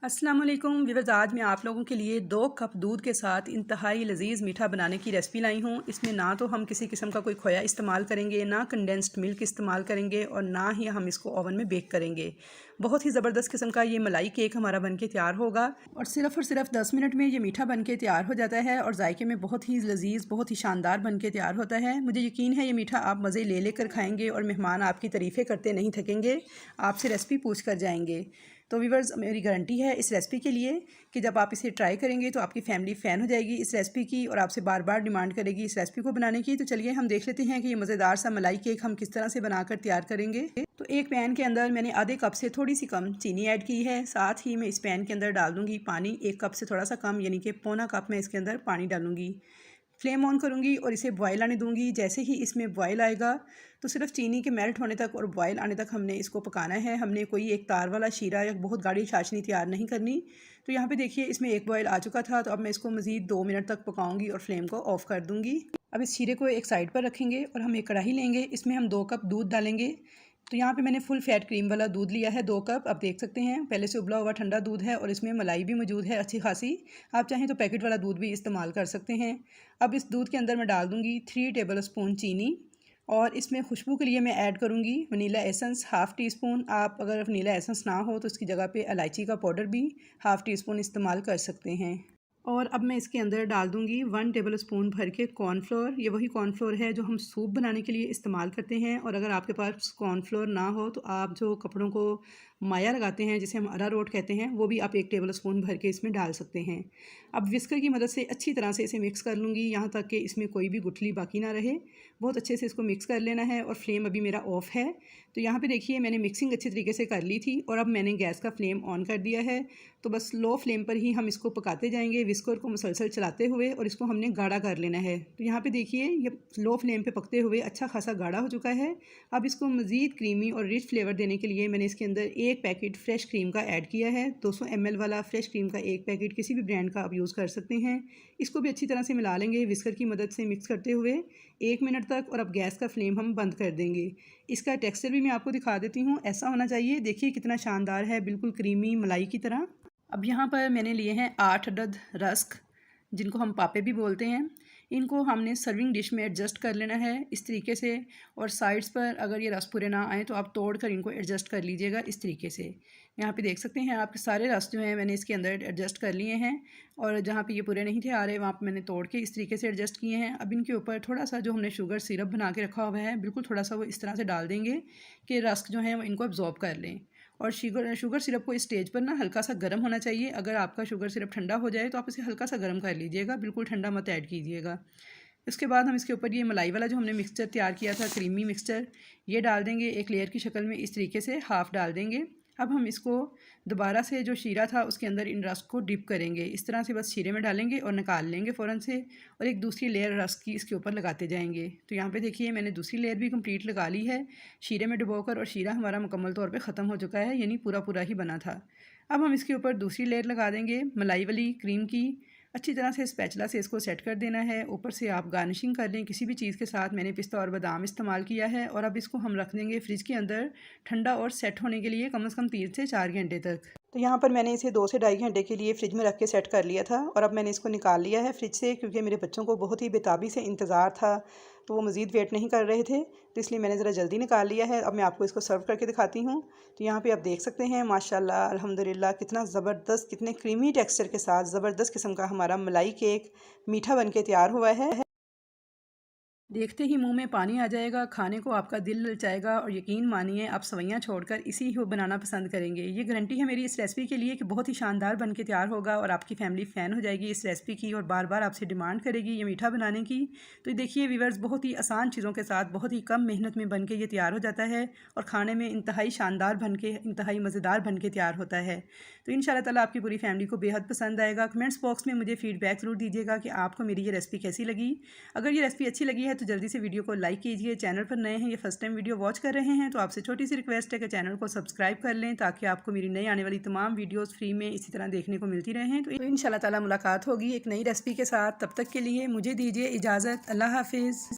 अस्सलाम वालेकुम व्यूअर्स। आज मैं आप लोगों के लिए 2 कप दूध के साथ इंतहाई लजीज़ मीठा बनाने की रेसिपी लाई हूँ। इसमें ना तो हम किसी किस्म का कोई खोया इस्तेमाल करेंगे, ना कंडेंस्ड मिल्क इस्तेमाल करेंगे और ना ही हम इसको ओवन में बेक करेंगे। बहुत ही ज़बरदस्त किस्म का ये मलाई केक हमारा बनके तैयार होगा और सिर्फ 10 मिनट में ये मीठा बनके तैयार हो जाता है और जायके में बहुत ही लजीज़, बहुत ही शानदार बनके तैयार होता है। मुझे यकीन है ये मीठा आप मज़े ले लेकर खाएँगे और मेहमान आपकी तारीफ़ें करते नहीं थकेंगे, आपसे रेसिपी पूछ कर जाएँगे। तो व्यूअर्स, मेरी गारंटी है इस रेसिपी के लिए कि जब आप इसे ट्राई करेंगे तो आपकी फैमिली फ़ैन हो जाएगी इस रेसिपी की और आपसे बार बार डिमांड करेगी इस रेसिपी को बनाने की। तो चलिए हम देख लेते हैं कि ये मज़ेदार सा मलाई केक हम किस तरह से बनाकर तैयार करेंगे। तो एक पैन के अंदर मैंने आधे कप से थोड़ी सी कम चीनी ऐड की है। साथ ही मैं इस पैन के अंदर डाल दूँगी पानी, 1 कप से थोड़ा सा कम यानी कि पौना कप मैं इसके अंदर पानी डालूँगी। फ्लेम ऑन करूँगी और इसे बॉयल आने दूँगी। जैसे ही इसमें बॉयल आएगा तो सिर्फ चीनी के मेल्ट होने तक और बॉयल आने तक हमने इसको पकाना है। हमने कोई एक तार वाला शीरा या बहुत गाढ़ी चाशनी तैयार नहीं करनी। तो यहाँ पे देखिए इसमें एक बॉयल आ चुका था, तो अब मैं इसको मज़ीद 2 मिनट तक पकाऊंगी और फ्लेम को ऑफ़ कर दूँगी। अब इस शीरे को एक साइड पर रखेंगे और हम एक कढ़ाई लेंगे, इसमें हम 2 कप दूध डालेंगे। तो यहाँ पे मैंने फुल फैट क्रीम वाला दूध लिया है 2 कप। आप देख सकते हैं पहले से उबला हुआ ठंडा दूध है और इसमें मलाई भी मौजूद है अच्छी खासी। आप चाहें तो पैकेट वाला दूध भी इस्तेमाल कर सकते हैं। अब इस दूध के अंदर मैं डाल दूँगी 3 टेबल स्पून चीनी और इसमें खुशबू के लिए मैं ऐड करूँगी vanilla essence half tea spoon. आप अगर वनीला एसेंस ना हो तो इसकी जगह पे इलायची का पाउडर भी हाफ़ टी स्पून इस्तेमाल कर सकते हैं। और अब मैं इसके अंदर डाल दूँगी 1 टेबल स्पून भर के कॉर्नफ्लोर। ये वही कॉर्नफ्लोर है जो हम सूप बनाने के लिए इस्तेमाल करते हैं। और अगर आपके पास कॉर्नफ्लोर ना हो तो आप जो कपड़ों को माया लगाते हैं जिसे हम अरारोट कहते हैं, वो भी आप 1 टेबल स्पून भर के इसमें डाल सकते हैं। अब विस्कर की मदद से अच्छी तरह से इसे मिक्स कर लूँगी यहाँ तक कि इसमें कोई भी गुठली बाकी ना रहे। बहुत अच्छे से इसको मिक्स कर लेना है और फ्लेम अभी मेरा ऑफ़ है। तो यहाँ पे देखिए मैंने मिक्सिंग अच्छी तरीके से कर ली थी और अब मैंने गैस का फ्लेम ऑन कर दिया है। तो बस लो फ्लेम पर ही हम इसको पकाते जाएंगे विस्कर को मुसलसल चलाते हुए और इसको हमने गाढ़ा कर लेना है। तो यहाँ पे देखिए ये लो फ्लेम पे पकते हुए अच्छा खासा गाढ़ा हो चुका है। अब इसको मज़ीद क्रीमी और रिच फ्लेवर देने के लिए मैंने इसके अंदर 1 पैकेट फ्रेश क्रीम का ऐड किया है। 200 ml वाला फ्रेश क्रीम का 1 पैकेट किसी भी ब्रांड का आप यूज़ कर सकते हैं। इसको भी अच्छी तरह से मिला लेंगे विस्कर की मदद से मिक्स करते हुए 1 मिनट तक और अब गैस का फ्लेम हम बंद कर देंगे। इसका टेक्सचर भी मैं आपको दिखा देती हूँ, ऐसा होना चाहिए। देखिए कितना शानदार है, बिल्कुल क्रीमी मलाई की तरह। अब यहाँ पर मैंने लिए हैं 8 अदद रस्क, जिनको हम पापे भी बोलते हैं। इनको हमने सर्विंग डिश में एडजस्ट कर लेना है इस तरीके से। और साइड्स पर अगर ये रस पूरे ना आए तो आप तोड़ कर इनको एडजस्ट कर लीजिएगा इस तरीके से। यहाँ पे देख सकते हैं आप सारे रस जो हैं मैंने इसके अंदर एडजस्ट कर लिए हैं और जहाँ पे ये पूरे नहीं थे आ रहे वहाँ पे मैंने तोड़ के इस तरीके से एडजस्ट किए हैं। अब इनके ऊपर थोड़ा सा जो हमने शुगर सिरप बना के रखा हुआ है बिल्कुल थोड़ा सा वो इस तरह से डाल देंगे कि रस्क जो हैं वो इनको अब्जॉर्ब कर लें। और शुगर सिरप को इस स्टेज पर ना हल्का सा गर्म होना चाहिए। अगर आपका शुगर सिरप ठंडा हो जाए तो आप इसे हल्का सा गर्म कर लीजिएगा, बिल्कुल ठंडा मत ऐड कीजिएगा। इसके बाद हम इसके ऊपर ये मलाई वाला जो हमने मिक्सचर तैयार किया था, क्रीमी मिक्सचर, ये डाल देंगे एक लेयर की शक्ल में इस तरीके से हाफ़ डाल देंगे। अब हम इसको दोबारा से जो शीरा था उसके अंदर इन रस्क को डिप करेंगे। इस तरह से बस शीरे में डालेंगे और निकाल लेंगे फ़ौरन से और एक दूसरी लेयर रस्क की इसके ऊपर लगाते जाएंगे। तो यहाँ पे देखिए मैंने दूसरी लेयर भी कंप्लीट लगा ली है शीरे में डुबोकर और शीरा हमारा मुकम्मल तौर पे ख़त्म हो चुका है, यानी पूरा पूरा ही बना था। अब हम इसके ऊपर दूसरी लेयर लगा देंगे मलाई वाली क्रीम की। अच्छी तरह से स्पैचुला से इसको सेट कर देना है। ऊपर से आप गार्निशिंग कर लें किसी भी चीज़ के साथ। मैंने पिस्ता और बादाम इस्तेमाल किया है और अब इसको हम रख देंगे फ्रिज के अंदर ठंडा और सेट होने के लिए कम से कम 3 से 4 घंटे तक। तो यहाँ पर मैंने इसे 2 से ढाई घंटे के लिए फ्रिज में रख के सेट कर लिया था और अब मैंने इसको निकाल लिया है फ्रिज से, क्योंकि मेरे बच्चों को बहुत ही बेताबी से इंतज़ार था तो वो मज़ीद वेट नहीं कर रहे थे, तो इसलिए मैंने ज़रा जल्दी निकाल लिया है। अब मैं आपको इसको सर्व करके दिखाती हूँ। तो यहाँ पे आप देख सकते हैं माशाल्लाह अल्हम्दुलिल्लाह कितना ज़बरदस्त, कितने क्रीमी टेक्सचर के साथ ज़बरदस्त किस्म का हमारा मलाई केक मीठा बन के तैयार हुआ है। देखते ही मुंह में पानी आ जाएगा, खाने को आपका दिल ललचाएगा और यकीन मानिए आप सवैयाँ छोड़कर इसी को बनाना पसंद करेंगे। ये गारंटी है मेरी इस रेसिपी के लिए कि बहुत ही शानदार बन के तैयार होगा और आपकी फैमिली फ़ैन हो जाएगी इस रेसिपी की और बार बार आपसे डिमांड करेगी ये मीठा बनाने की। तो देखिए व्यूअर्स, बहुत ही आसान चीज़ों के साथ बहुत ही कम मेहनत में बन के ये तैयार हो जाता है और खाने में इंतहाई शानदार बन के इंतहाई मज़ेदार बन के तैयार होता है। तो इंशाल्लाह ताला आपकी पूरी फैमिली को बेहद पसंद आएगा। कमेंट्स बॉक्स में मुझे फ़ीडबैक ज़रूर दीजिएगा कि आपको मेरी ये रेसिपी कैसी लगी। अगर ये रेसिपी अच्छी लगी है तो जल्दी से वीडियो को लाइक कीजिए। चैनल पर नए हैं, ये फर्स्ट टाइम वीडियो वॉच कर रहे हैं तो आपसे छोटी सी रिक्वेस्ट है कि चैनल को सब्सक्राइब कर लें ताकि आपको मेरी नई आने वाली तमाम वीडियोस फ्री में इसी तरह देखने को मिलती रहें। तो इंशाल्लाह ताला मुलाकात होगी एक नई रेसिपी के साथ। तब तक के लिए मुझे दीजिए इजाज़त। अल्लाह हाफिज़।